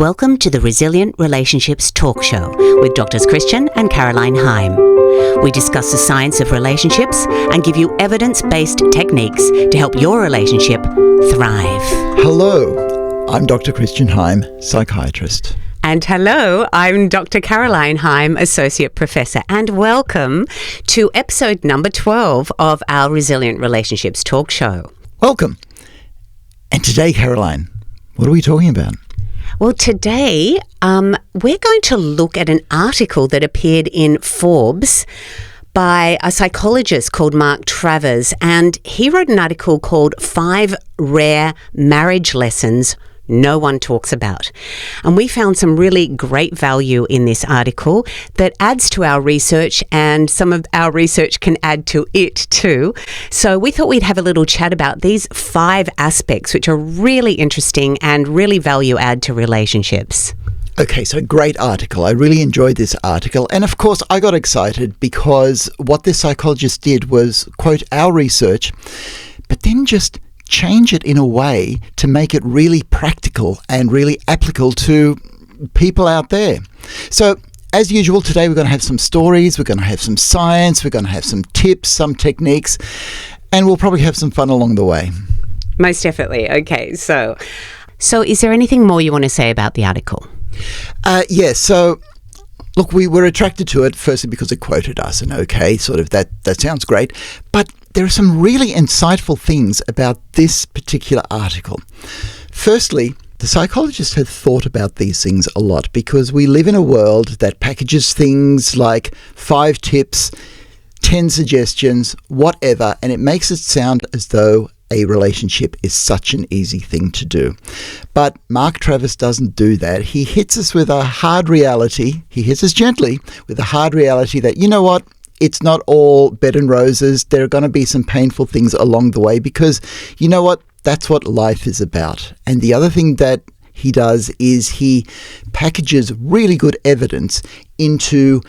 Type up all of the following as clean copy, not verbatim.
Welcome to the Resilient Relationships Talkshow with Drs. Christian and Caroline Heim. We discuss the science of relationships and give you evidence-based techniques to help your relationship thrive. Hello, I'm Dr. Christian Heim, psychiatrist. And hello, I'm Dr. Caroline Heim, Associate Professor, and welcome to episode number 12 of our Resilient Relationships Talkshow. Welcome. And today, Caroline, what are we talking about? Well, today we're going to look at an article that appeared in Forbes by a psychologist called Mark Travers, and he wrote an article called 5 Rare Marriage Lessons No One Talks About. And we found some really great value in this article that adds to our research, and some of our research can add to it too. So we thought we'd have a little chat about these 5 aspects which are really interesting and really value add to relationships. Okay, so great article. I really enjoyed this article. And of course, I got excited because what this psychologist did was quote our research, but then just change it in a way to make it really practical and really applicable to people out there. So as usual, today we're going to have some stories, we're going to have some science, we're going to have some tips, some techniques, and we'll probably have some fun along the way. Most definitely. Okay, so is there anything more you want to say about the article? Yes, so look, we were attracted to it firstly because it quoted us, and okay, sort of that sounds great, but there are some really insightful things about this particular article. Firstly, the psychologist had thought about these things a lot because we live in a world that packages things like 5 tips, 10 suggestions, whatever, and it makes it sound as though a relationship is such an easy thing to do. But Mark Travers doesn't do that. He hits us with a hard reality. He hits us gently with a hard reality that, you know what? It's not all bed and roses. There are going to be some painful things along the way because, you know what? That's what life is about. And the other thing that he does is he packages really good evidence into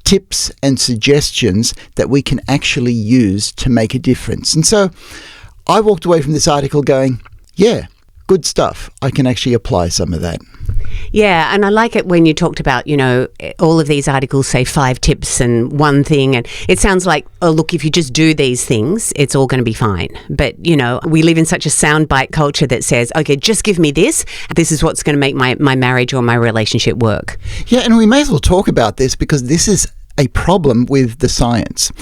tips and suggestions that we can actually use to make a difference. And so I walked away from this article going, yeah, good stuff. I can actually apply some of that. Yeah, and I like it when you talked about, you know, all of these articles say 5 tips and 1 thing, and it sounds like, oh, look, if you just do these things, it's all going to be fine. But, you know, we live in such a soundbite culture that says, okay, just give me this. This is what's going to make my marriage or my relationship work. Yeah, and we may as well talk about this because this is a problem with the science.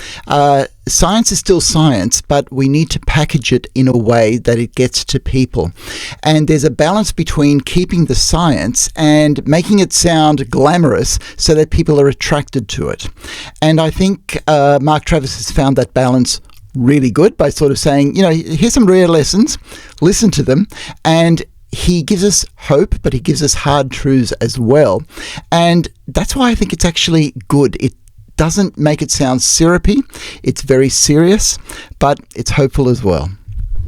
Science is still science, but we need to package it in a way that it gets to people. And there's a balance between keeping the science and making it sound glamorous so that people are attracted to it. And I think Mark Travers has found that balance really good by sort of saying, you know, here's some real lessons, listen to them, and he gives us hope, but he gives us hard truths as well. And that's why I think it's actually good. It doesn't make it sound syrupy. It's very serious, but it's hopeful as well.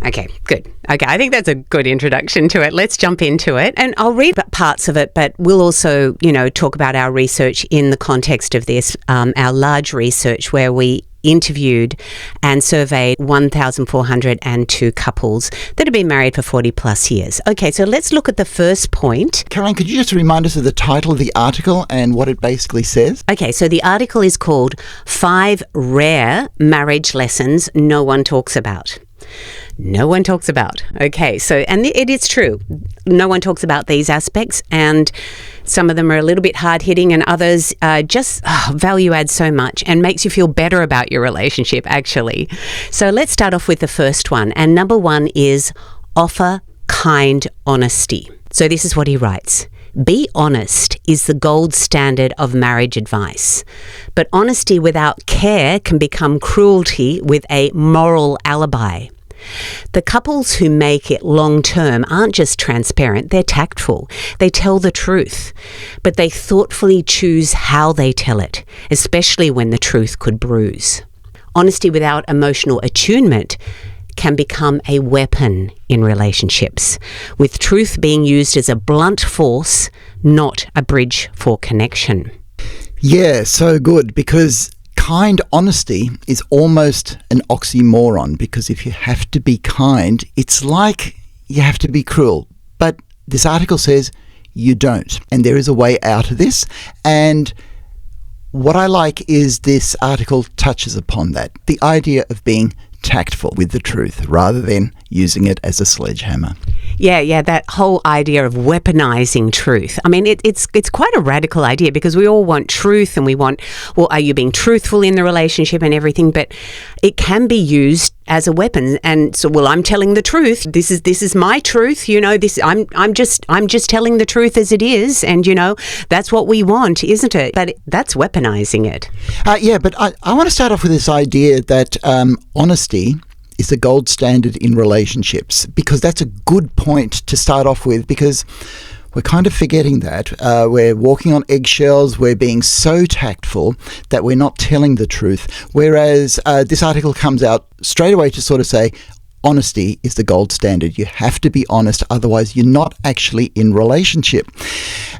Okay, good. Okay, I think that's a good introduction to it. Let's jump into it. And I'll read parts of it, but we'll also, you know, talk about our research in the context of this, our large research where we interviewed and surveyed 1,402 couples that have been married for 40 plus years. Okay, so let's look at the first point. Caroline, could you just remind us of the title of the article and what it basically says? Okay, so the article is called 5 Rare Marriage Lessons No One Talks About. No one talks about. Okay, so, and it is true. No one talks about these aspects, and some of them are a little bit hard-hitting, and others just value add so much and makes you feel better about your relationship, actually. So let's start off with the first one. And number 1 is offer kind honesty. So this is what he writes. Be honest is the gold standard of marriage advice. But honesty without care can become cruelty with a moral alibi. The couples who make it long-term aren't just transparent, they're tactful. They tell the truth, but they thoughtfully choose how they tell it, especially when the truth could bruise. Honesty without emotional attunement can become a weapon in relationships, with truth being used as a blunt force, not a bridge for connection. Yeah, so good, because kind honesty is almost an oxymoron, because if you have to be kind, it's like you have to be cruel. But this article says you don't. And there is a way out of this. And what I like is this article touches upon that. The idea of being tactful with the truth rather than using it as a sledgehammer. Yeah, that whole idea of weaponizing truth. I mean, it's quite a radical idea because we all want truth and we want, well, are you being truthful in the relationship and everything? But it can be used as a weapon. And so, well, I'm telling the truth. This is my truth. I'm just telling the truth as it is. And, that's what we want, isn't it? But that's weaponizing it. Yeah, but I want to start off with this idea that honesty is the gold standard in relationships, because that's a good point to start off with, because we're kind of forgetting that. We're walking on eggshells. We're being so tactful that we're not telling the truth. Whereas this article comes out straight away to sort of say, honesty is the gold standard. You have to be honest, otherwise you're not actually in relationship.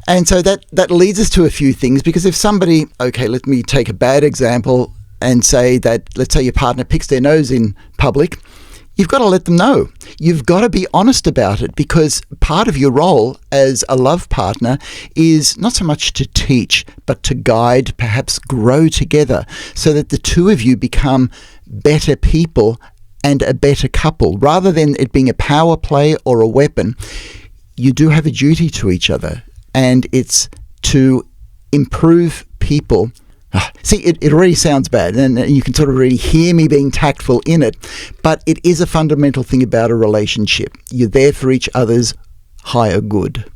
And so that leads us to a few things, because if somebody, okay, let me take a bad example and say that, let's say your partner picks their nose in public, you've got to let them know. You've got to be honest about it, because part of your role as a love partner is not so much to teach, but to guide, perhaps grow together, so that the two of you become better people and a better couple. Rather than it being a power play or a weapon, you do have a duty to each other, and it's to improve people. See, it already sounds bad, and you can sort of already hear me being tactful in it, but it is a fundamental thing about a relationship. You're there for each other's higher good.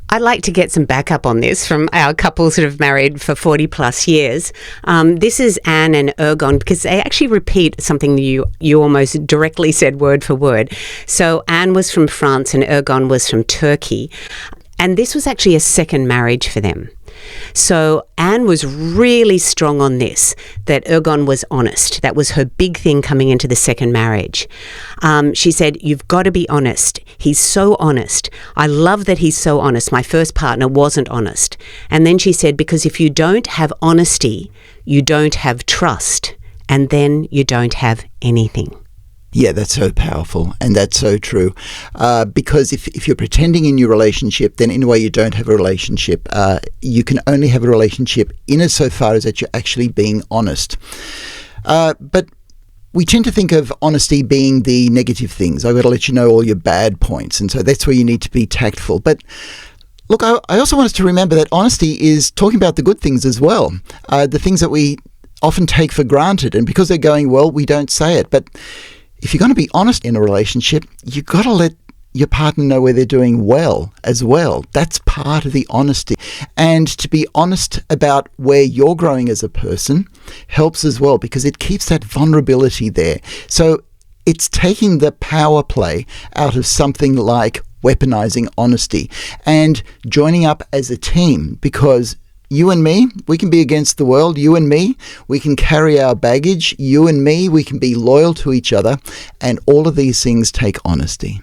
I'd like to get some backup on this from our couples that have married for 40 plus years. This is Anne and Ergon, because they actually repeat something you almost directly said word for word. So Anne was from France and Ergon was from Turkey. And this was actually a second marriage for them. So Anne was really strong on this, that Ergon was honest. That was her big thing coming into the second marriage. She said, you've got to be honest. He's so honest. I love that he's so honest. My first partner wasn't honest. And then she said, because if you don't have honesty, you don't have trust, and then you don't have anything. Yeah, that's so powerful, and that's so true. Because if you're pretending in your relationship, then in a way you don't have a relationship. You can only have a relationship in as so far as that you're actually being honest. But we tend to think of honesty being the negative things. I've got to let you know all your bad points, and so that's where you need to be tactful. But look, I also want us to remember that honesty is talking about the good things as well, the things that we often take for granted, and because they're going well, we don't say it. But if you're going to be honest in a relationship, you've got to let your partner know where they're doing well as well. That's part of the honesty. And to be honest about where you're growing as a person helps as well, because it keeps that vulnerability there. So it's taking the power play out of something like weaponizing honesty and joining up as a team, because you and me, we can be against the world. You and me, we can carry our baggage. You and me, we can be loyal to each other. And all of these things take honesty.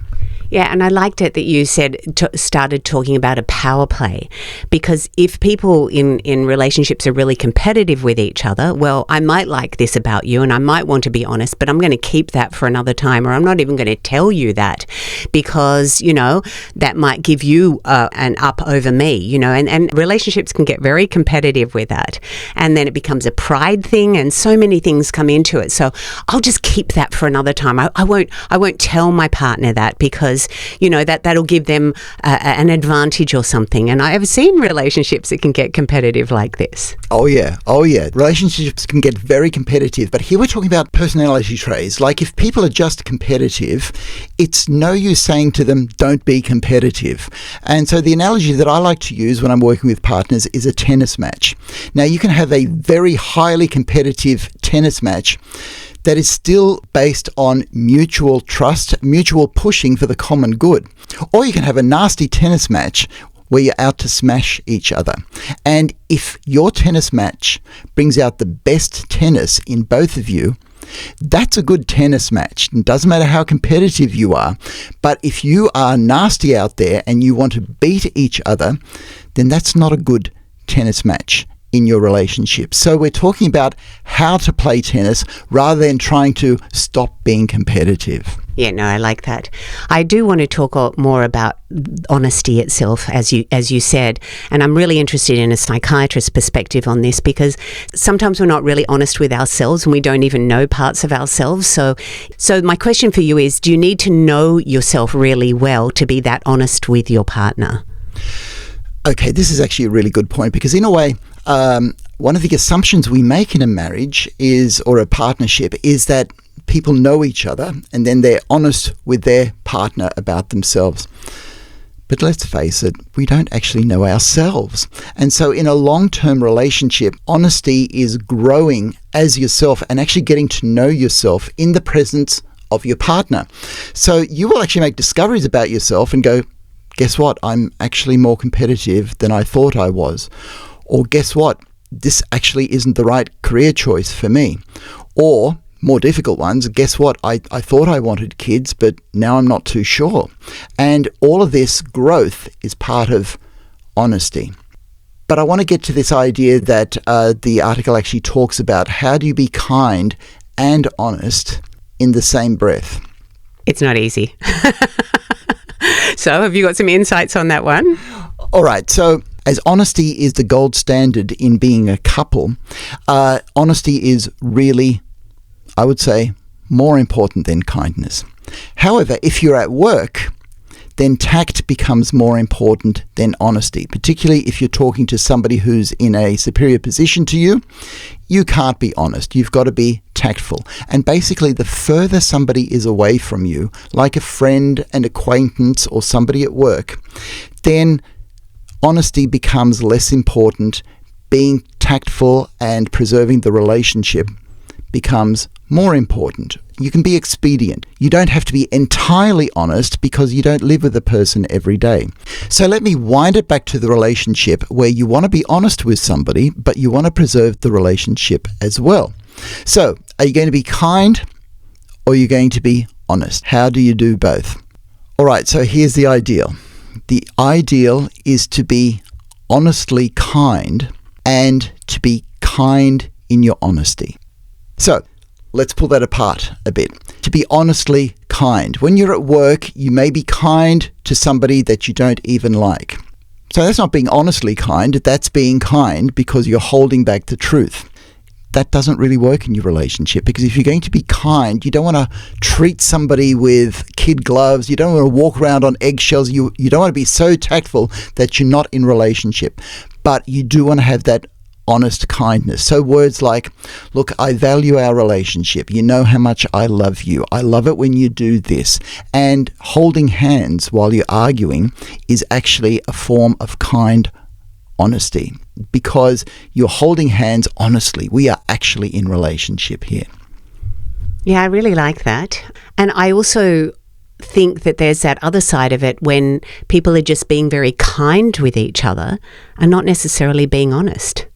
Yeah, and I liked it that you said started talking about a power play, because if people in relationships are really competitive with each other, well, I might like this about you and I might want to be honest, but I'm going to keep that for another time, or I'm not even going to tell you that, because, that might give you an up over me, and relationships can get very competitive with that. And then it becomes a pride thing, and so many things come into it. So I'll just keep that for another time. I won't tell my partner that, because that'll give them an advantage or something. And I have seen relationships that can get competitive like this. Oh yeah. Relationships can get very competitive. But here we're talking about personality traits. Like, if people are just competitive, it's no use saying to them, don't be competitive. And so the analogy that I like to use when I'm working with partners is a tennis match. Now, you can have a very highly competitive tennis match that is still based on mutual trust, mutual pushing for the common good. Or you can have a nasty tennis match where you're out to smash each other. And if your tennis match brings out the best tennis in both of you, that's a good tennis match. It doesn't matter how competitive you are, but if you are nasty out there and you want to beat each other, then that's not a good tennis match. in your relationship. So we're talking about how to play tennis rather than trying to stop being competitive. Yeah, no, I like that. I do want to talk more about honesty itself, as you said, and I'm really interested in a psychiatrist's perspective on this, because sometimes we're not really honest with ourselves and we don't even know parts of ourselves. So my question for you is, do you need to know yourself really well to be that honest with your partner? Okay, this is actually a really good point, because in a way, one of the assumptions we make in a marriage or a partnership is that people know each other and then they're honest with their partner about themselves. But let's face it, we don't actually know ourselves. And so in a long-term relationship, honesty is growing as yourself and actually getting to know yourself in the presence of your partner. So you will actually make discoveries about yourself and go, guess what? I'm actually more competitive than I thought I was. Or guess what? This actually isn't the right career choice for me. Or more difficult ones, guess what? I thought I wanted kids, but now I'm not too sure. And all of this growth is part of honesty. But I want to get to this idea that the article actually talks about: how do you be kind and honest in the same breath? It's not easy. So have you got some insights on that one? All right. So as honesty is the gold standard in being a couple, honesty is really, I would say, more important than kindness. However, if you're at work, then tact becomes more important than honesty, particularly if you're talking to somebody who's in a superior position to you. You can't be honest. You've got to be tactful. And basically, the further somebody is away from you, like a friend, an acquaintance, or somebody at work, then honesty becomes less important. Being tactful and preserving the relationship becomes more important. You can be expedient. You don't have to be entirely honest because you don't live with a person every day. So let me wind it back to the relationship where you want to be honest with somebody, but you want to preserve the relationship as well. So are you going to be kind or are you going to be honest? How do you do both? All right, so here's the ideal. The ideal is to be honestly kind and to be kind in your honesty. So let's pull that apart a bit. To be honestly kind. When you're at work, you may be kind to somebody that you don't even like. So that's not being honestly kind. That's being kind because you're holding back the truth. That doesn't really work in your relationship, because if you're going to be kind, you don't want to treat somebody with kid gloves. You don't want to walk around on eggshells. You don't want to be so tactful that you're not in relationship. But you do want to have that honest kindness. So words like, look, I value our relationship. You know how much I love you. I love it when you do this. And holding hands while you're arguing is actually a form of kind honesty, because you're holding hands honestly. We are actually in relationship here. Yeah, I really like that. And I also think that there's that other side of it when people are just being very kind with each other and not necessarily being honest.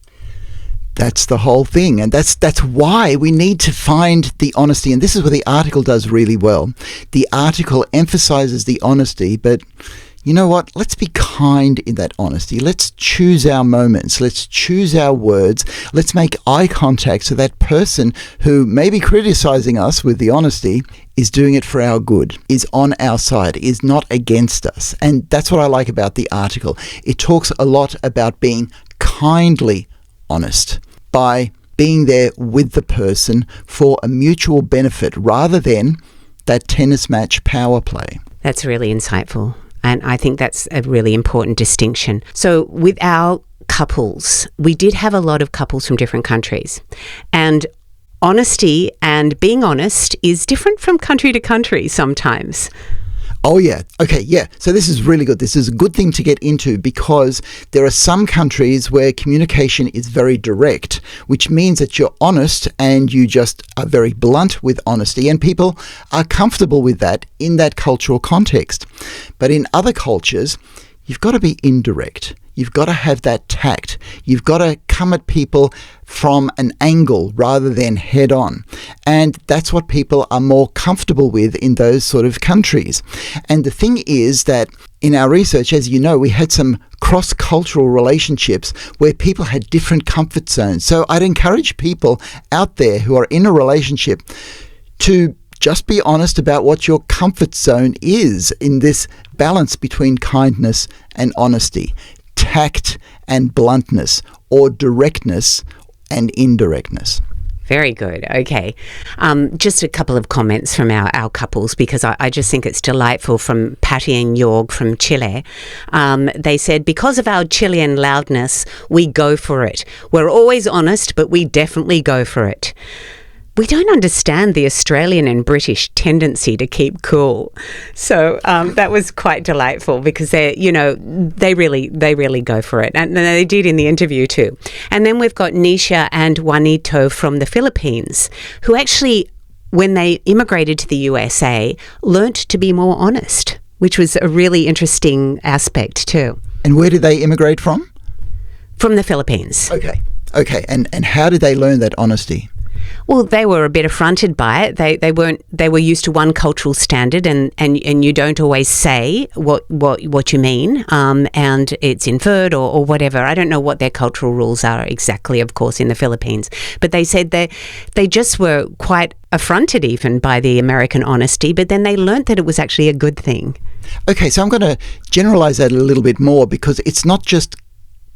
That's the whole thing. And that's why we need to find the honesty. And this is what the article does really well. The article emphasizes the honesty, but you know what? Let's be kind in that honesty. Let's choose our moments. Let's choose our words. Let's make eye contact so that person who may be criticizing us with the honesty is doing it for our good, is on our side, is not against us. And that's what I like about the article. It talks a lot about being kindly honest by being there with the person for a mutual benefit rather than that tennis match power play. That's really insightful. And I think that's a really important distinction. So with our couples, we did have a lot of couples from different countries. And honesty and being honest is different from country to country sometimes. Oh, yeah. Okay, yeah. So this is really good. This is a good thing to get into, because there are some countries where communication is very direct, which means that you're honest and you just are very blunt with honesty, and people are comfortable with that in that cultural context. But in other cultures, you've got to be indirect. You've got to have that tact. You've got to come at people from an angle rather than head on. And that's what people are more comfortable with in those sort of countries. And the thing is that in our research, as you know, we had some cross-cultural relationships where people had different comfort zones. So I'd encourage people out there who are in a relationship to just be honest about what your comfort zone is in this balance between kindness and honesty, tact and bluntness, or directness and indirectness. Very good. Okay. Just a couple of comments from our couples, because I just think it's delightful, from Patty and Jorg from Chile. They said, because of our Chilean loudness, we go for it. We're always honest, but we definitely go for it. We don't understand the Australian and British tendency to keep cool. So that was quite delightful, because they really go for it. And they did in the interview too. And then we've got Nisha and Juanito from the Philippines, who actually, when they immigrated to the USA, learnt to be more honest, which was a really interesting aspect too. And where did they immigrate from? From the Philippines. Okay. And how did they learn that honesty? Well, they were a bit affronted by it. They were used to one cultural standard, and you don't always say what you mean, and it's inferred or whatever. I don't know what their cultural rules are exactly, of course, in the Philippines. But they said they just were quite affronted even by the American honesty, but then they learnt that it was actually a good thing. Okay, so I'm going to generalize that a little bit more, because it's not just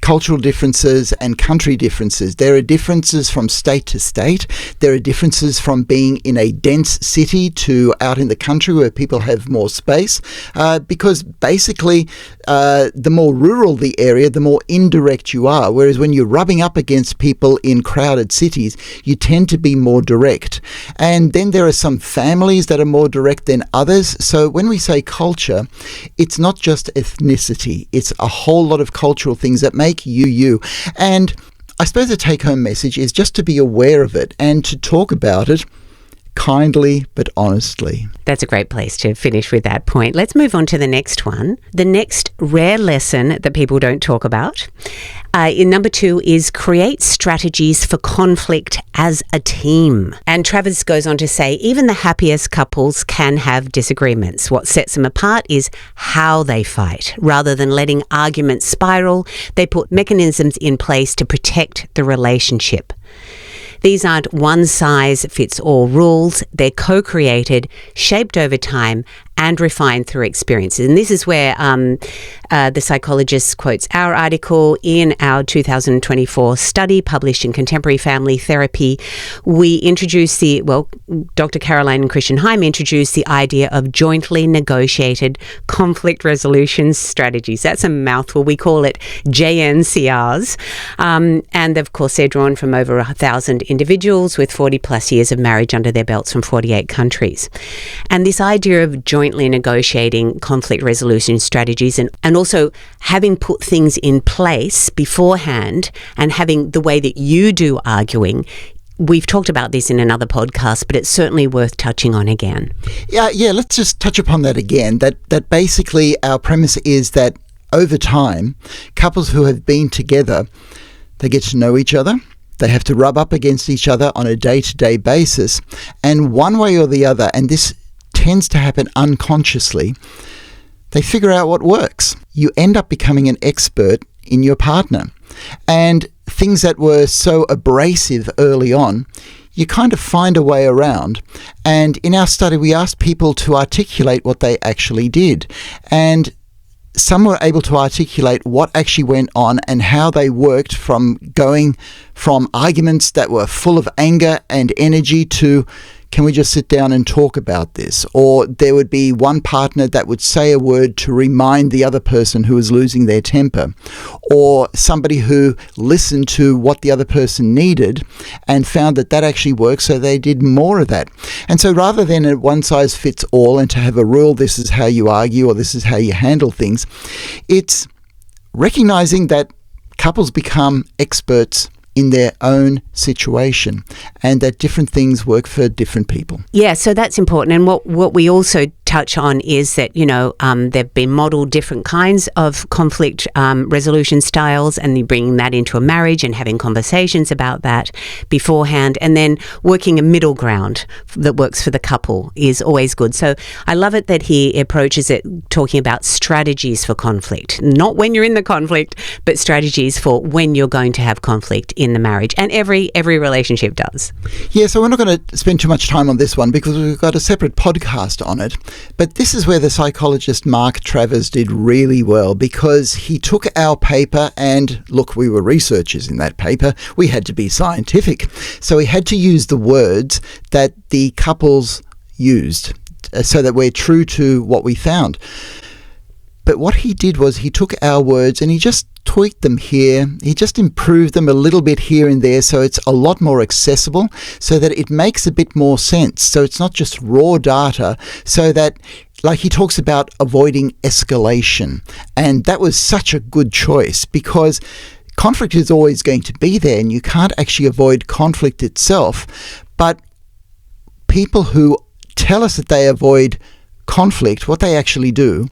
cultural differences and country differences. There are differences from state to state. There are differences from being in a dense city to out in the country where people have more space, because basically the more rural the area, the more indirect you are. Whereas when you're rubbing up against people in crowded cities, you tend to be more direct. And then there are some families that are more direct than others. So when we say culture, it's not just ethnicity. It's a whole lot of cultural things that make you. And I suppose the take-home message is just to be aware of it and to talk about it kindly but honestly. That's a great place to finish with that point. Let's move on to the next one. The next rare lesson that people don't talk about. In number 2 is create strategies for conflict as a team. And Travis goes on to say, even the happiest couples can have disagreements. What sets them apart is how they fight. Rather than letting arguments spiral, they put mechanisms in place to protect the relationship. These aren't one-size-fits-all rules. They're co-created, shaped over time, and refined through experiences. And this is where the psychologist quotes our article in our 2024 study published in Contemporary Family Therapy. We introduced Dr. Caroline and Christian Heim introduced the idea of jointly negotiated conflict resolution strategies. That's a mouthful. We call it JNCRs. And of course, they're drawn from over 1,000 individuals with 40 plus years of marriage under their belts from 48 countries. And this idea of jointly negotiating conflict resolution strategies and also having put things in place beforehand and having the way that you do arguing. We've talked about this in another podcast, but it's certainly worth touching on again. Yeah, let's just touch upon that again. That basically our premise is that over time, couples who have been together, they get to know each other. They have to rub up against each other on a day-to-day basis. And one way or the other, and this tends to happen unconsciously, they figure out what works. You end up becoming an expert in your partner. And things that were so abrasive early on, you kind of find a way around. And in our study, we asked people to articulate what they actually did. And some were able to articulate what actually went on and how they worked from going from arguments that were full of anger and energy to, can we just sit down and talk about this? Or there would be one partner that would say a word to remind the other person who was losing their temper. Or somebody who listened to what the other person needed and found that actually worked, so they did more of that. And so rather than a one-size-fits-all and to have a rule, this is how you argue or this is how you handle things, it's recognizing that couples become experts in their own situation, and that different things work for different people. Yeah, so that's important. And what we also touch on is that, they've been modelled different kinds of conflict resolution styles, and you're bringing that into a marriage and having conversations about that beforehand, and then working a middle ground that works for the couple is always good. So I love it that he approaches it talking about strategies for conflict, not when you're in the conflict, but strategies for when you're going to have conflict in the marriage. And every relationship does. Yeah, so we're not going to spend too much time on this one because we've got a separate podcast on it. But this is where the psychologist Mark Travers did really well, because he took our paper and, look, we were researchers in that paper. We had to be scientific. So he had to use the words that the couples used so that we're true to what we found. But what he did was he took our words and he just tweaked them here. He just improved them a little bit here and there, so it's a lot more accessible, so that it makes a bit more sense. So it's not just raw data, so that, like, he talks about avoiding escalation. And that was such a good choice, because conflict is always going to be there and you can't actually avoid conflict itself. But people who tell us that they avoid conflict, what they actually do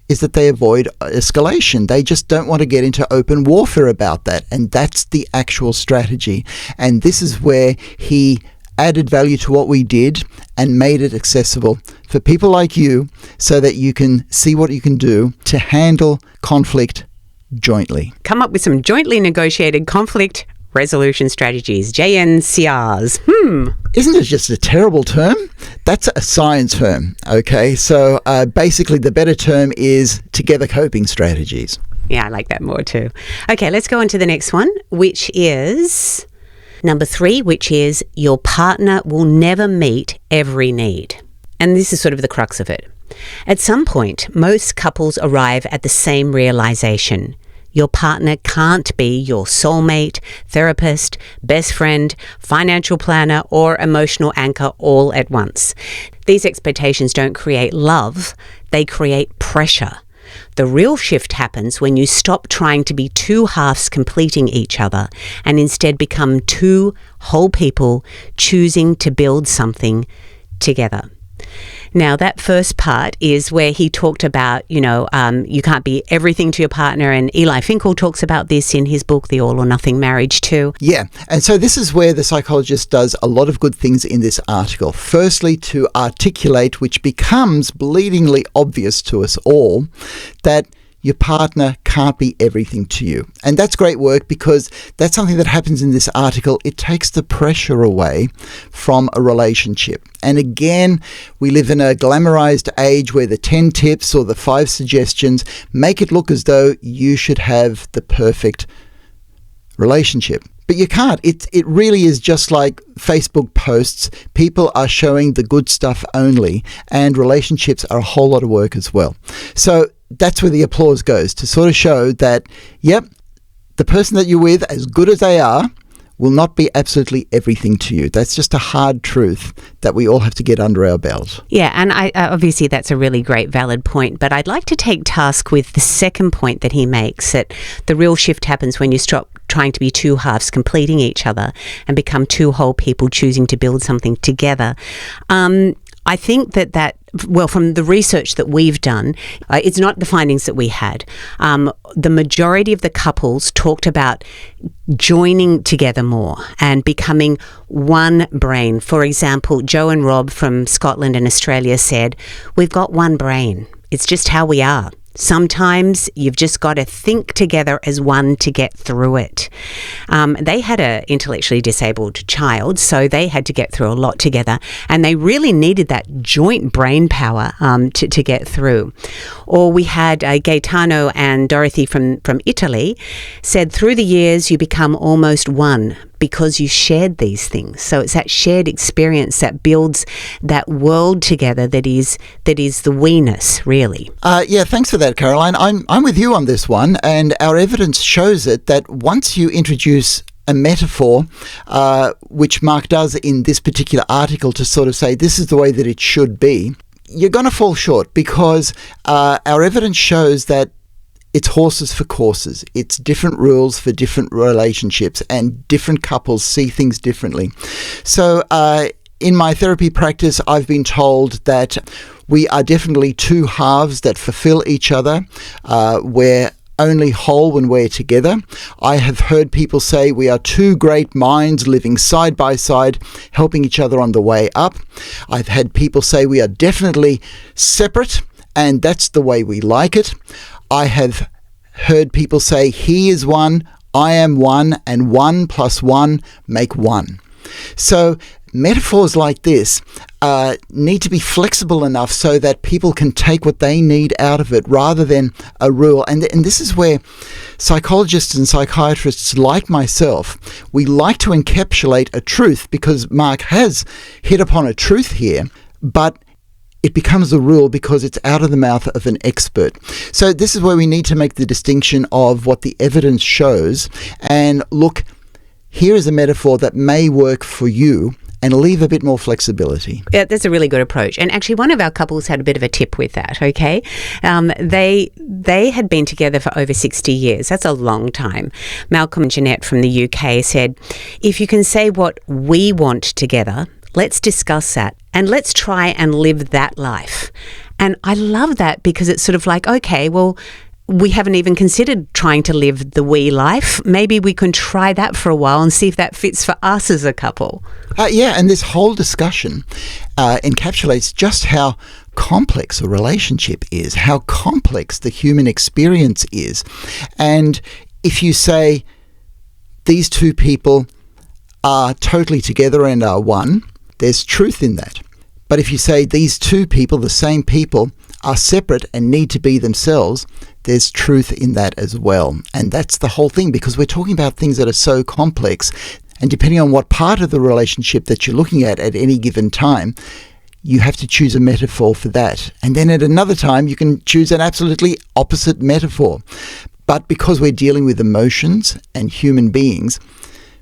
is that they avoid escalation. They just don't want to get into open warfare about that. And that's the actual strategy. And this is where he added value to what we did and made it accessible for people like you, so that you can see what you can do to handle conflict jointly. Come up with some jointly negotiated conflict resolution strategies, JNCRs. Isn't it just a terrible term? That's a science term, okay? So basically the better term is together coping strategies. Yeah, I like that more too. Okay, let's go on to the next one, which is number 3, which is your partner will never meet every need. And this is sort of the crux of it. At some point, most couples arrive at the same realization. Your partner can't be your soulmate, therapist, best friend, financial planner, or emotional anchor all at once. These expectations don't create love, they create pressure. The real shift happens when you stop trying to be two halves completing each other and instead become two whole people choosing to build something together. Now, that first part is where he talked about, you can't be everything to your partner. And Eli Finkel talks about this in his book, The All or Nothing Marriage too. Yeah. And so this is where the psychologist does a lot of good things in this article. Firstly, to articulate, which becomes bleedingly obvious to us all, that your partner can't be everything to you. And that's great work, because that's something that happens in this article. It takes the pressure away from a relationship. And again, we live in a glamorized age where the 10 tips or the 5 suggestions make it look as though you should have the perfect relationship. But you can't. It really is just like Facebook posts. People are showing the good stuff only, and relationships are a whole lot of work as well. So that's where the applause goes, to sort of show that, yep, the person that you're with, as good as they are, will not be absolutely everything to you. That's just a hard truth that we all have to get under our belt. Yeah, and I obviously that's a really great, valid point, but I'd like to take task with the second point that he makes, that the real shift happens when you stop trying to be two halves completing each other and become two whole people choosing to build something together. I think that from the research that we've done, it's not the findings that we had. The majority of the couples talked about joining together more and becoming one brain. For example, Joe and Rob from Scotland and Australia said, "We've got one brain. It's just how we are. Sometimes you've just got to think together as one to get through it." They had an intellectually disabled child, so they had to get through a lot together, and they really needed that joint brain power to get through. Or we had Gaetano and Dorothy from Italy said, through the years you become almost one because you shared these things. So it's that shared experience that builds that world together that is the we-ness, really. Yeah, thanks for that, Caroline. I'm with you on this one, and our evidence shows it that once you introduce a metaphor, which Mark does in this particular article to sort of say this is the way that it should be, you're going to fall short, because our evidence shows that it's horses for courses. It's different rules for different relationships, and different couples see things differently. So in my therapy practice, I've been told that we are definitely two halves that fulfill each other. We're only whole when we're together. I have heard people say we are two great minds living side by side, helping each other on the way up. I've had people say we are definitely separate, and that's the way we like it. I have heard people say he is one, I am one, and 1 + 1 make 1. So metaphors like this need to be flexible enough so that people can take what they need out of it rather than a rule. And this is where psychologists and psychiatrists like myself, we like to encapsulate a truth, because Mark has hit upon a truth here, but it becomes a rule because it's out of the mouth of an expert. So this is where we need to make the distinction of what the evidence shows and look, here is a metaphor that may work for you, and leave a bit more flexibility. Yeah, that's a really good approach. And actually, one of our couples had a bit of a tip with that, okay? They had been together for over 60 years. That's a long time. Malcolm and Jeanette from the UK said, if you can say what we want together, let's discuss that and let's try and live that life. And I love that because it's sort of like, okay, well, we haven't even considered trying to live the we life. Maybe we can try that for a while and see if that fits for us as a couple. Yeah, and this whole discussion encapsulates just how complex a relationship is, how complex the human experience is. And if you say these two people are totally together and are one, there's truth in that. But if you say these two people, the same people, are separate and need to be themselves, there's truth in that as well. And that's the whole thing, because we're talking about things that are so complex, and depending on what part of the relationship that you're looking at any given time, you have to choose a metaphor for that. And then at another time, you can choose an absolutely opposite metaphor. But because we're dealing with emotions and human beings,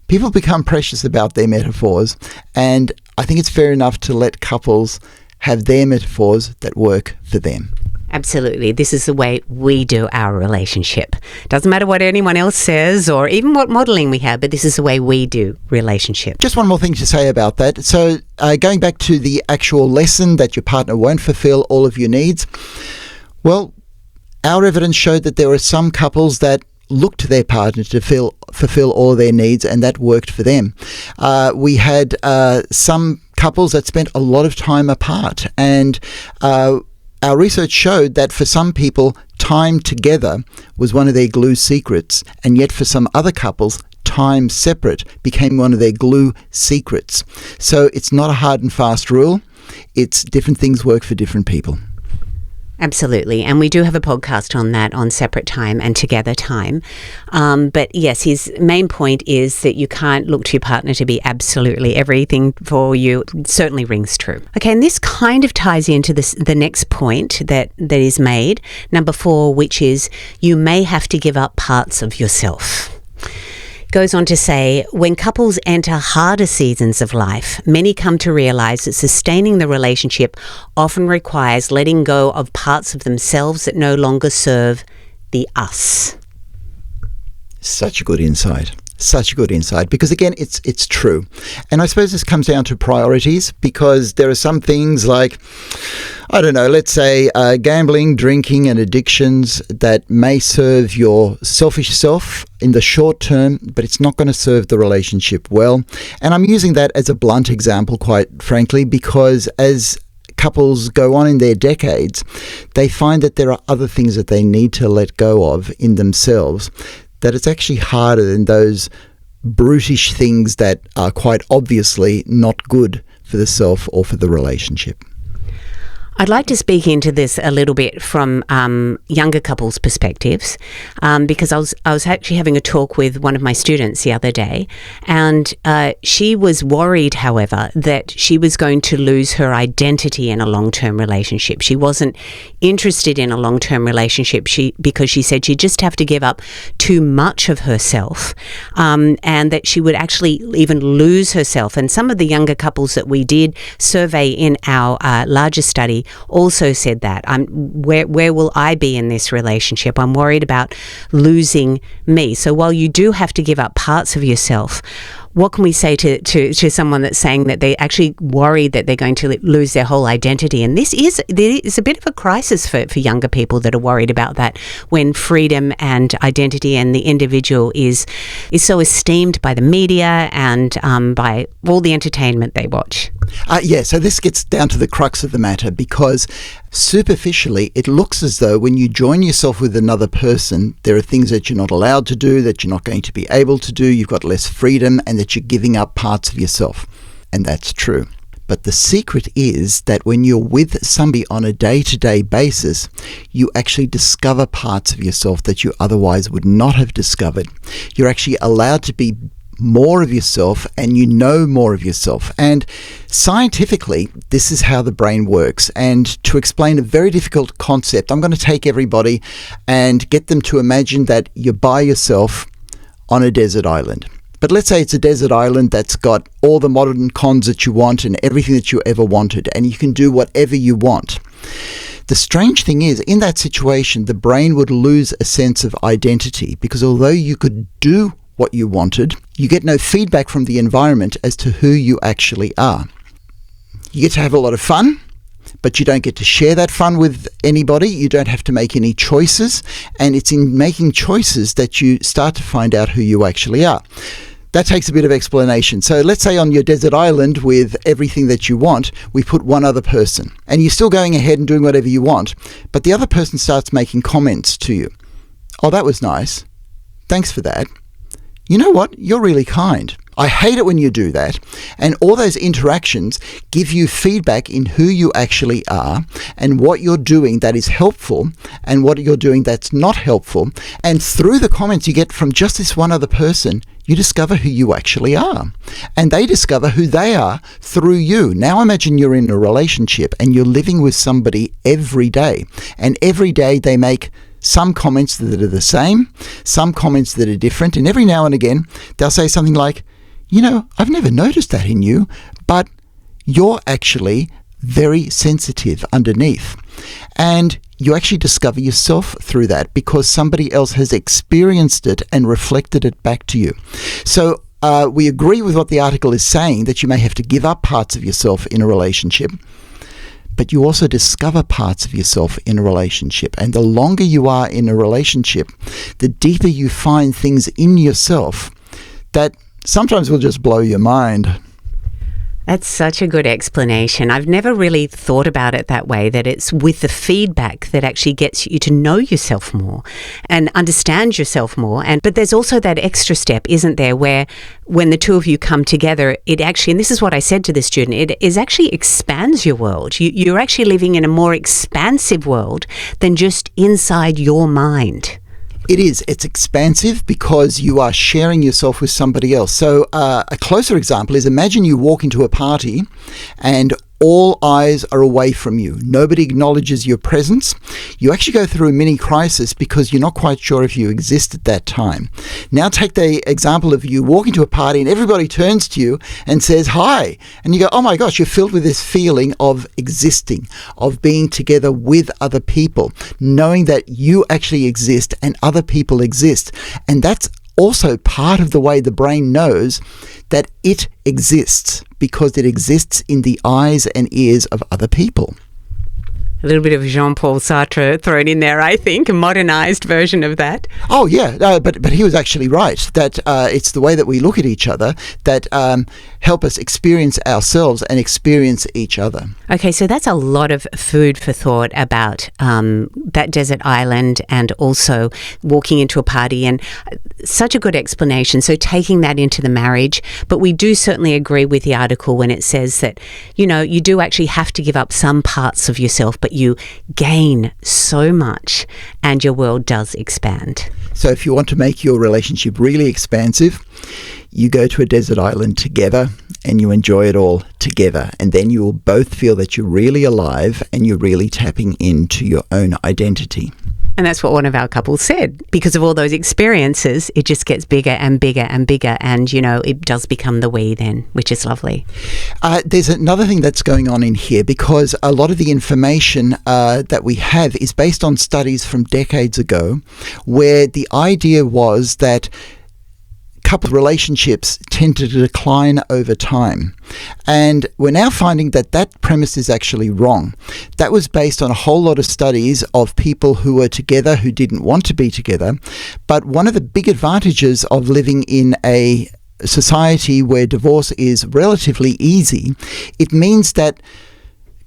people become precious about their metaphors, and I think it's fair enough to let couples have their metaphors that work for them. Absolutely. This is the way we do our relationship. Doesn't matter what anyone else says or even what modelling we have, but this is the way we do relationship. Just one more thing to say about that. So going back to the actual lesson that your partner won't fulfill all of your needs, well, our evidence showed that there were some couples that looked to their partner to fulfill all their needs, and that worked for them. We had some couples that spent a lot of time apart, and our research showed that for some people, time together was one of their glue secrets, and yet for some other couples, time separate became one of their glue secrets. So it's not a hard and fast rule. It's different things work for different people. Absolutely. And we do have a podcast on that, on separate time and together time. But yes, his main point is that you can't look to your partner to be absolutely everything for you. It certainly rings true. Okay, and this kind of ties into the next point that is made, number 4, which is you may have to give up parts of yourself. Goes on to say, when couples enter harder seasons of life, many come to realise that sustaining the relationship often requires letting go of parts of themselves that no longer serve the us. Such a good insight. Such a good insight, because again, it's true. And I suppose this comes down to priorities, because there are some things like, I don't know, let's say gambling, drinking and addictions that may serve your selfish self in the short term, but it's not going to serve the relationship well. And I'm using that as a blunt example, quite frankly, because as couples go on in their decades, they find that there are other things that they need to let go of in themselves, that it's actually harder than those brutish things that are quite obviously not good for the self or for the relationship. I'd like to speak into this a little bit from younger couples' perspectives, because I was actually having a talk with one of my students the other day, and she was worried, however, that she was going to lose her identity in a long-term relationship. She wasn't interested in a long-term relationship because she said she'd just have to give up too much of herself, and that she would actually even lose herself. And some of the younger couples that we did survey in our larger study also said that. Where will I be in this relationship? I'm worried about losing me. So while you do have to give up parts of yourself, what can we say to someone that's saying that they're actually worried that they're going to lose their whole identity? And there is a bit of a crisis for younger people that are worried about that, when freedom and identity and the individual is so esteemed by the media and by all the entertainment they watch. So this gets down to the crux of the matter, because superficially it looks as though when you join yourself with another person, there are things that you're not allowed to do, that you're not going to be able to do, you've got less freedom, and that you're giving up parts of yourself. And that's true. But the secret is that when you're with somebody on a day-to-day basis, you actually discover parts of yourself that you otherwise would not have discovered. You're actually allowed to be more of yourself, and you know more of yourself. And scientifically, this is how the brain works. And to explain a very difficult concept, I'm going to take everybody and get them to imagine that you're by yourself on a desert island. But let's say it's a desert island that's got all the modern cons that you want and everything that you ever wanted, and you can do whatever you want. The strange thing is, in that situation, the brain would lose a sense of identity, because although you could do what you wanted, you get no feedback from the environment as to who you actually are. You get to have a lot of fun, but you don't get to share that fun with anybody. You don't have to make any choices, and it's in making choices that you start to find out who you actually are. That takes a bit of explanation. So let's say on your desert island with everything that you want, we put one other person, and you're still going ahead and doing whatever you want, but the other person starts making comments to you. Oh, that was nice. Thanks for that. You know what? You're really kind. I hate it when you do that. And all those interactions give you feedback in who you actually are and what you're doing that is helpful and what you're doing that's not helpful. And through the comments you get from just this one other person, you discover who you actually are. And they discover who they are through you. Now imagine you're in a relationship and you're living with somebody every day. And every day they make some comments that are the same, some comments that are different, and every now and again they'll say something like, you know, I've never noticed that in you, but you're actually very sensitive underneath. And you actually discover yourself through that because somebody else has experienced it and reflected it back to you. So we agree with what the article is saying, that you may have to give up parts of yourself in a relationship, but you also discover parts of yourself in a relationship. And the longer you are in a relationship, the deeper you find things in yourself that sometimes will just blow your mind. That's such a good explanation. I've never really thought about it that way, that it's with the feedback that actually gets you to know yourself more and understand yourself more. But there's also that extra step, isn't there, where when the two of you come together, it actually, and this is what I said to the student, it is actually expands your world. You're actually living in a more expansive world than just inside your mind. It is. It's expansive because you are sharing yourself with somebody else. So a closer example is, imagine you walk into a party and all eyes are away from you. Nobody acknowledges your presence. You actually go through a mini crisis because you're not quite sure if you exist at that time. Now take the example of you walking to a party and everybody turns to you and says hi. And you go, oh my gosh, you're filled with this feeling of existing, of being together with other people, knowing that you actually exist and other people exist. And that's also part of the way the brain knows that it exists, because it exists in the eyes and ears of other people. A little bit of Jean-Paul Sartre thrown in there, I think, a modernized version of that. Oh, yeah, but he was actually right, that it's the way that we look at each other that help us experience ourselves and experience each other. Okay, so that's a lot of food for thought about that desert island and also walking into a party, and such a good explanation. So taking that into the marriage, but we do certainly agree with the article when it says that, you know, you do actually have to give up some parts of yourself, but you gain so much and your world does expand. So if you want to make your relationship really expansive, you go to a desert island together and you enjoy it all together. And then you will both feel that you're really alive and you're really tapping into your own identity. And that's what one of our couples said. Because of all those experiences, it just gets bigger and bigger and bigger. And, it does become the we then, which is lovely. There's another thing that's going on in here, because a lot of the information that we have is based on studies from decades ago, where the idea was that couple relationships tend to decline over time. And we're now finding that that premise is actually wrong. That was based on a whole lot of studies of people who were together who didn't want to be together. But one of the big advantages of living in a society where divorce is relatively easy, it means that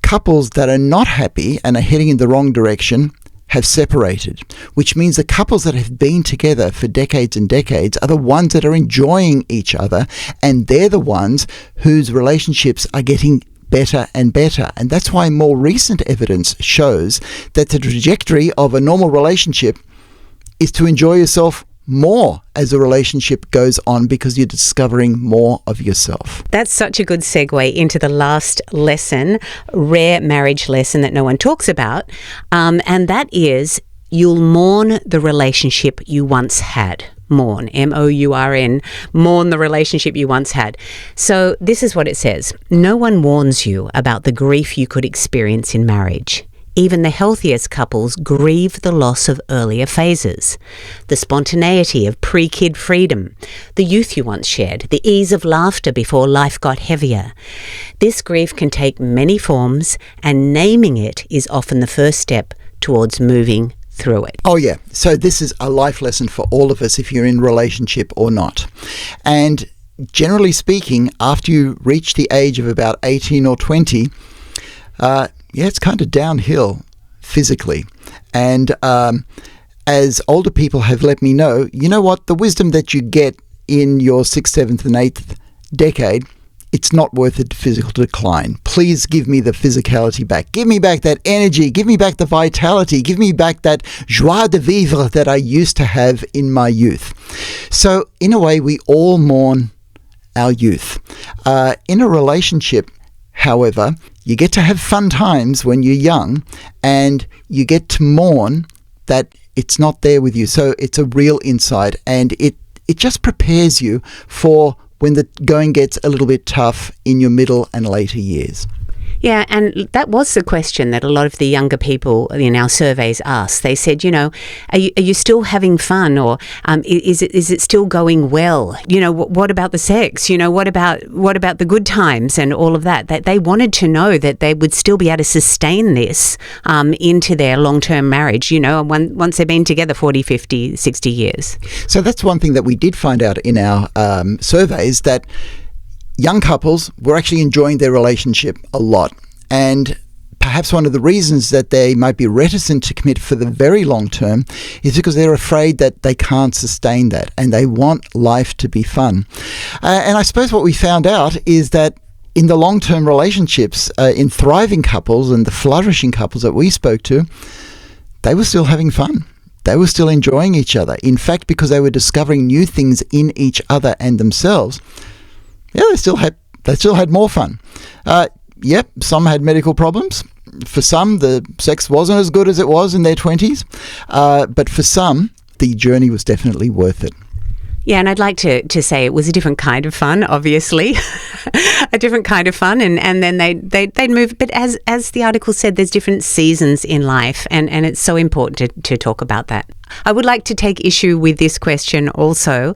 couples that are not happy and are heading in the wrong direction have separated, which means the couples that have been together for decades and decades are the ones that are enjoying each other, and they're the ones whose relationships are getting better and better. And that's why more recent evidence shows that the trajectory of a normal relationship is to enjoy yourself more as a relationship goes on, because you're discovering more of yourself. That's such a good segue into the last lesson, rare marriage lesson that no one talks about, and that is you'll mourn the relationship you once had. Mourn, M-O-U-R-N, mourn the relationship you once had. So this is what it says. No one warns you about the grief you could experience in marriage. Even the healthiest couples grieve the loss of earlier phases, the spontaneity of pre-kid freedom, the youth you once shared, the ease of laughter before life got heavier. This grief can take many forms, and naming it is often the first step towards moving through it. Oh yeah, so this is a life lesson for all of us, if you're in a relationship or not. And generally speaking, after you reach the age of about 18 or 20, it's kind of downhill physically. And as older people have let me know, you know what? The wisdom that you get in your 6th, 7th and 8th decade, it's not worth the physical decline. Please give me the physicality back. Give me back that energy. Give me back the vitality. Give me back that joie de vivre that I used to have in my youth. So in a way, we all mourn our youth. In a relationship, however, you get to have fun times when you're young, and you get to mourn that it's not there with you. So it's a real insight, and it just prepares you for when the going gets a little bit tough in your middle and later years. Yeah, and that was the question that a lot of the younger people in our surveys asked. They said, are you still having fun, or is it still going well? What about the sex? What about the good times and all of that? That they wanted to know that they would still be able to sustain this into their long-term marriage, once they've been together 40, 50, 60 years. So that's one thing that we did find out in our surveys, that young couples were actually enjoying their relationship a lot. And perhaps one of the reasons that they might be reticent to commit for the very long term is because they're afraid that they can't sustain that, and they want life to be fun. And I suppose what we found out is that in the long-term relationships, in thriving couples and the flourishing couples that we spoke to, they were still having fun. They were still enjoying each other. In fact, because they were discovering new things in each other and themselves, they still had more fun. Some had medical problems. For some, the sex wasn't as good as it was in their 20s. But for some, the journey was definitely worth it. Yeah, and I'd like to say it was a different kind of fun, obviously, a different kind of fun, and then they'd move. But as the article said, there's different seasons in life, and it's so important to talk about that. I would like to take issue with this question also,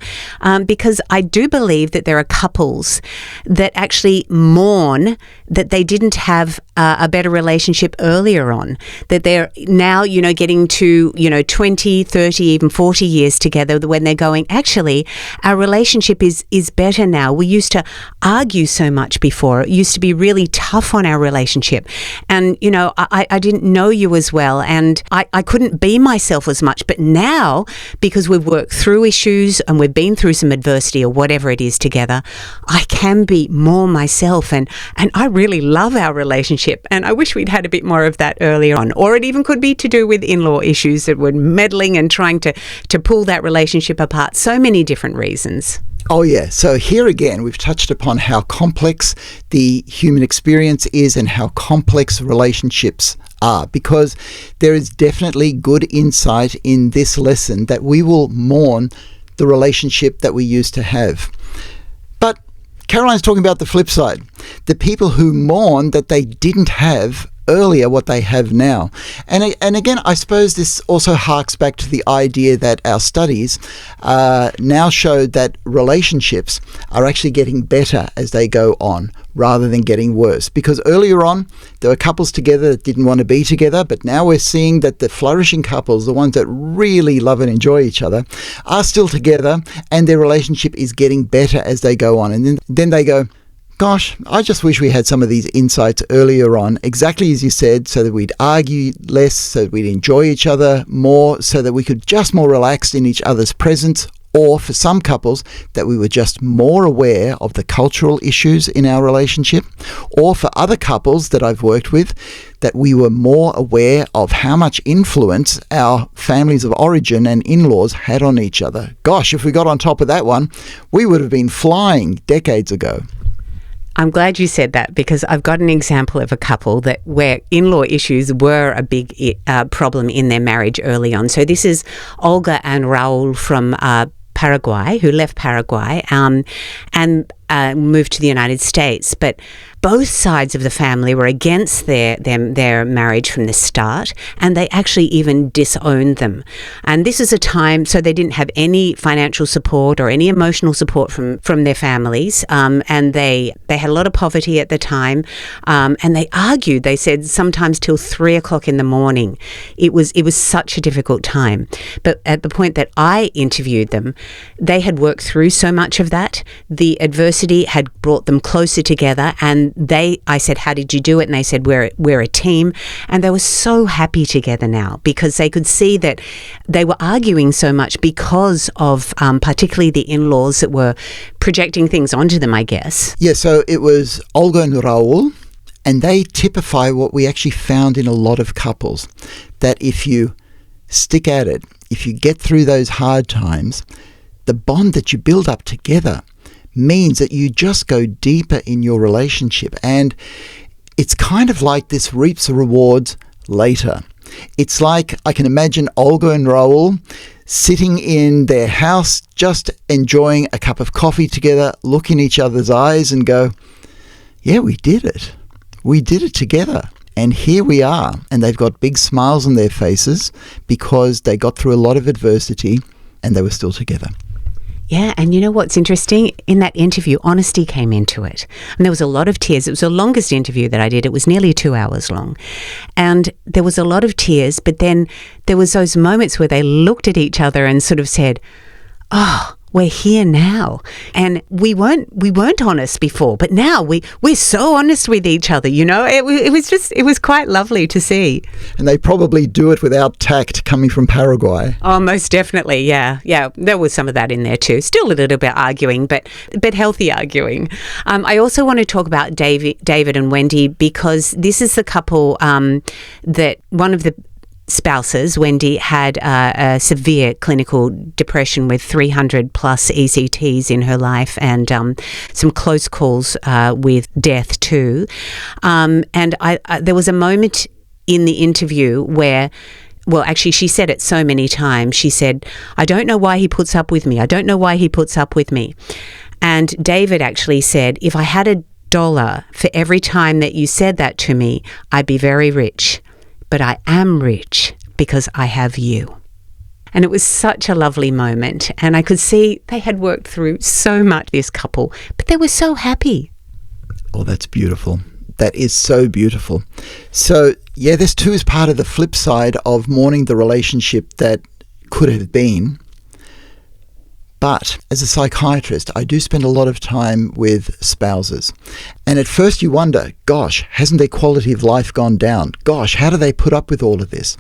because I do believe that there are couples that actually mourn that they didn't have a better relationship earlier on, that they're now, getting to, 20, 30, even 40 years together, when they're going, actually, our relationship is better now. We used to argue so much before. It used to be really tough on our relationship. And, I didn't know you as well, and I couldn't be myself as much. But now, because we've worked through issues and we've been through some adversity or whatever it is together, I can be more myself, and I really love our relationship, and I wish we'd had a bit more of that earlier on. Or it even could be to do with in-law issues that were meddling and trying to pull that relationship apart. So many different reasons. Oh yeah, so here again we've touched upon how complex the human experience is and how complex relationships are, because there is definitely good insight in this lesson that we will mourn the relationship that we used to have. But Caroline's talking about the flip side, the people who mourn that they didn't have earlier what they have now. And again, I suppose this also harks back to the idea that our studies now show that relationships are actually getting better as they go on rather than getting worse. Because earlier on, there were couples together that didn't want to be together, but now we're seeing that the flourishing couples, the ones that really love and enjoy each other, are still together, and their relationship is getting better as they go on. And then they go, gosh, I just wish we had some of these insights earlier on, exactly as you said, so that we'd argue less, so that we'd enjoy each other more, so that we could just more relaxed in each other's presence. Or for some couples, that we were just more aware of the cultural issues in our relationship. Or for other couples that I've worked with, that we were more aware of how much influence our families of origin and in-laws had on each other. Gosh, if we got on top of that one, we would have been flying decades ago. I'm glad you said that, because I've got an example of a couple that where in-law issues were a big problem in their marriage early on. So this is Olga and Raul from Paraguay, who left Paraguay and moved to the United States. But both sides of the family were against their marriage from the start, and they actually even disowned them. And this is a time, so they didn't have any financial support or any emotional support from their families, and they had a lot of poverty at the time, and they argued. They said sometimes till 3 o'clock in the morning. It was such a difficult time. But at the point that I interviewed them, they had worked through so much of that. The adversity had brought them closer together, and I said, how did you do it? And they said, we're a team. And they were so happy together now, because they could see that they were arguing so much because of particularly the in-laws that were projecting things onto them, I guess. Yeah, so it was Olga and Raul, and they typify what we actually found in a lot of couples, that if you stick at it, if you get through those hard times, the bond that you build up together means that you just go deeper in your relationship. And it's kind of like this reaps the rewards later. It's like, I can imagine Olga and Raul sitting in their house, just enjoying a cup of coffee together, look in each other's eyes and go, yeah, we did it. We did it together. And here we are. And they've got big smiles on their faces because they got through a lot of adversity and they were still together. Yeah, and you know what's interesting? In that interview, honesty came into it. And there was a lot of tears. It was the longest interview that I did. It was nearly 2 hours long. And there was a lot of tears, but then there was those moments where they looked at each other and sort of said, oh, we're here now. And we weren't honest before, but now we're so honest with each other, you know? It was quite lovely to see. And they probably do it without tact, coming from Paraguay. Oh, most definitely, yeah. Yeah, there was some of that in there too. Still a little bit arguing, but healthy arguing. I also want to talk about David and Wendy, because this is the couple that one of the spouses, Wendy, had a severe clinical depression with 300 plus ECTs in her life, and some close calls with death too. And there was a moment in the interview where, well, actually she said it so many times. She said, I don't know why he puts up with me. I don't know why he puts up with me. And David actually said, if I had $1 for every time that you said that to me, I'd be very rich. But I am rich because I have you. And it was such a lovely moment. And I could see they had worked through so much, this couple, but they were so happy. Oh, that's beautiful. That is so beautiful. So, yeah, this too is part of the flip side of mourning the relationship that could have been. But as a psychiatrist, I do spend a lot of time with spouses. And at first you wonder, gosh, hasn't their quality of life gone down? Gosh, how do they put up with all of this?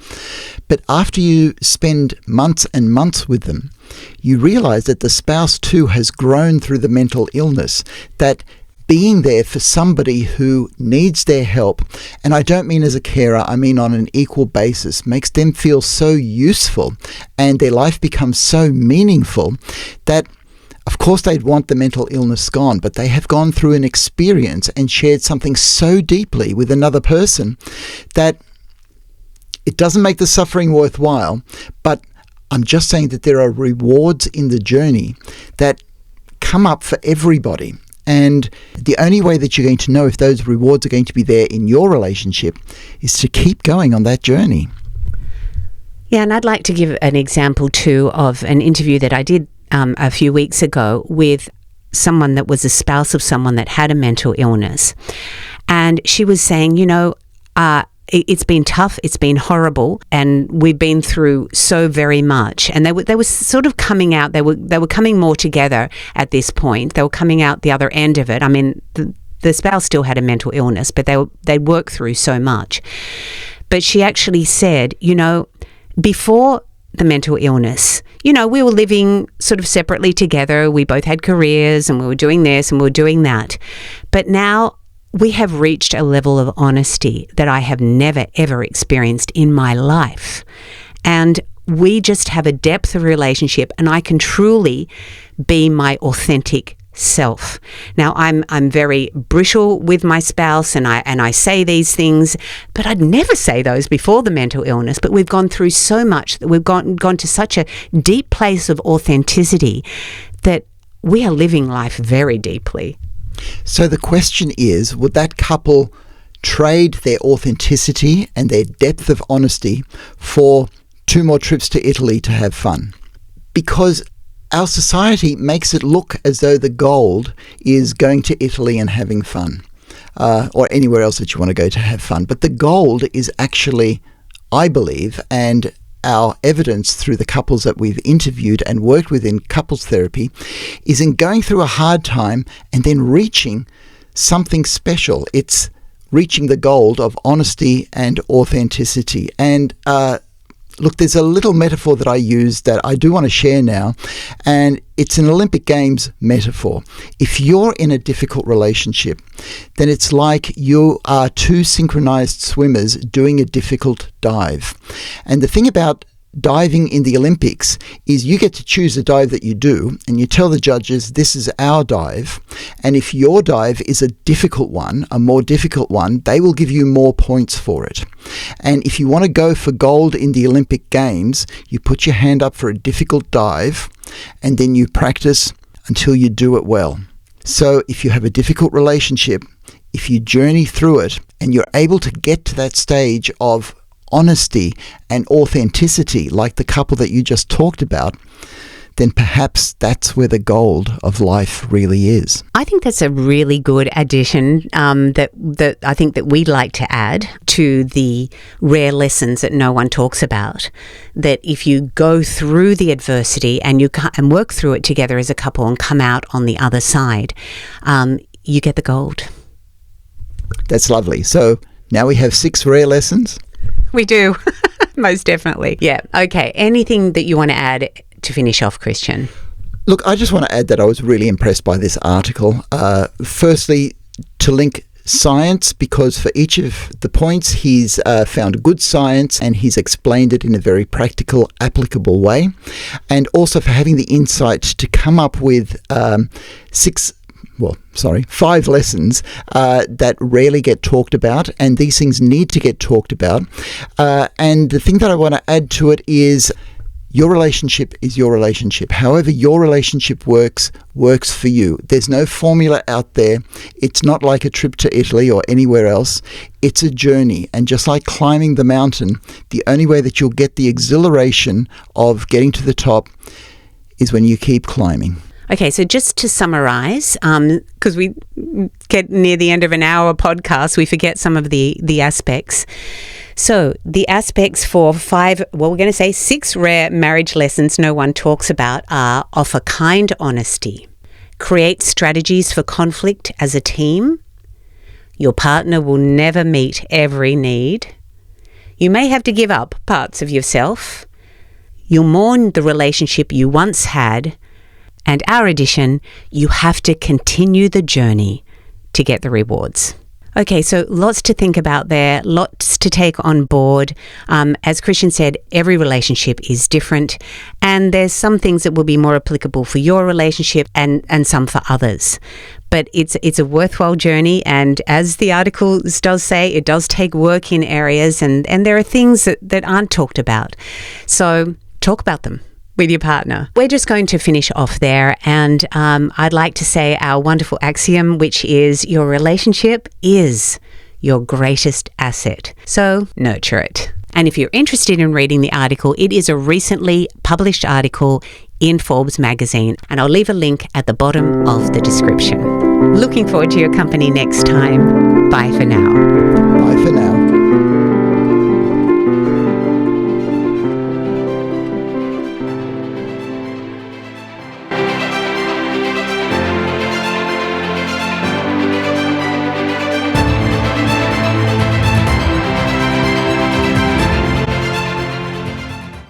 But after you spend months and months with them, you realize that the spouse too has grown through the mental illness, that being there for somebody who needs their help, and I don't mean as a carer, I mean on an equal basis, makes them feel so useful and their life becomes so meaningful that, of course, they'd want the mental illness gone, but they have gone through an experience and shared something so deeply with another person that it doesn't make the suffering worthwhile, but I'm just saying that there are rewards in the journey that come up for everybody. And the only way that you're going to know if those rewards are going to be there in your relationship is to keep going on that journey. Yeah, and I'd like to give an example too of an interview that I did a few weeks ago with someone that was a spouse of someone that had a mental illness. And she was saying, it's been tough, it's been horrible, and we've been through so very much. And they were sort of coming out, they were coming more together at this point. They were coming out the other end of it. I mean, the spouse still had a mental illness, but they'd worked through so much. But she actually said, before the mental illness, we were living sort of separately together. We both had careers and we were doing this and we were doing that. But now we have reached a level of honesty that I have never, ever experienced in my life. And we just have a depth of relationship, and I can truly be my authentic self. Now, I'm very brittle with my spouse, and I say these things, but I'd never say those before the mental illness. But we've gone through so much that we've gone to such a deep place of authenticity that we are living life very deeply. So the question is, would that couple trade their authenticity and their depth of honesty for 2 more trips to Italy to have fun? Because our society makes it look as though the gold is going to Italy and having fun, or anywhere else that you want to go to have fun. But the gold is actually, I believe, and our evidence through the couples that we've interviewed and worked with in couples therapy, is in going through a hard time and then reaching something special. It's reaching the gold of honesty and authenticity. And look, there's a little metaphor that I use that I do want to share now, and it's an Olympic Games metaphor. If you're in a difficult relationship, then it's like you are 2 synchronized swimmers doing a difficult dive. And the thing about diving in the Olympics is you get to choose the dive that you do, and you tell the judges, this is our dive. And if your dive is a difficult one, a more difficult one, they will give you more points for it. And if you want to go for gold in the Olympic Games, you put your hand up for a difficult dive, and then you practice until you do it well. So if you have a difficult relationship, if you journey through it, and you're able to get to that stage of honesty and authenticity, like the couple that you just talked about, then perhaps that's where the gold of life really is. I think that's a really good addition that I think that we'd like to add to the rare lessons that no one talks about. That if you go through the adversity and work through it together as a couple and come out on the other side, you get the gold. That's lovely. So now we have 6 rare lessons. We do. Most definitely. Yeah. Okay. Anything that you want to add to finish off, Christian? Look, I just want to add that I was really impressed by this article. Firstly, to link science, because for each of the points he's found good science and he's explained it in a very practical, applicable way. And also for having the insight to come up with 5 lessons that rarely get talked about, and these things need to get talked about. And the thing that I want to add to it is your relationship is your relationship. However your relationship works for you. There's no formula out there. It's not like a trip to Italy or anywhere else. It's a journey. And just like climbing the mountain, the only way that you'll get the exhilaration of getting to the top is when you keep climbing. Okay, so just to summarise, because we get near the end of an hour podcast, we forget some of the aspects. So the aspects for 6 rare marriage lessons no one talks about are: offer kind honesty, create strategies for conflict as a team, your partner will never meet every need, you may have to give up parts of yourself, you'll mourn the relationship you once had, and our addition, you have to continue the journey to get the rewards. Okay, so lots to think about there, lots to take on board. As Christian said, every relationship is different, and there's some things that will be more applicable for your relationship and some for others. But it's a worthwhile journey, and as the article does say, it does take work in areas, and there are things that aren't talked about. So talk about them with your partner. We're just going to finish off there, and I'd like to say our wonderful axiom, which is your relationship is your greatest asset. So nurture it. And if you're interested in reading the article, it is a recently published article in Forbes magazine, and I'll leave a link at the bottom of the description. Looking forward to your company next time. Bye for now.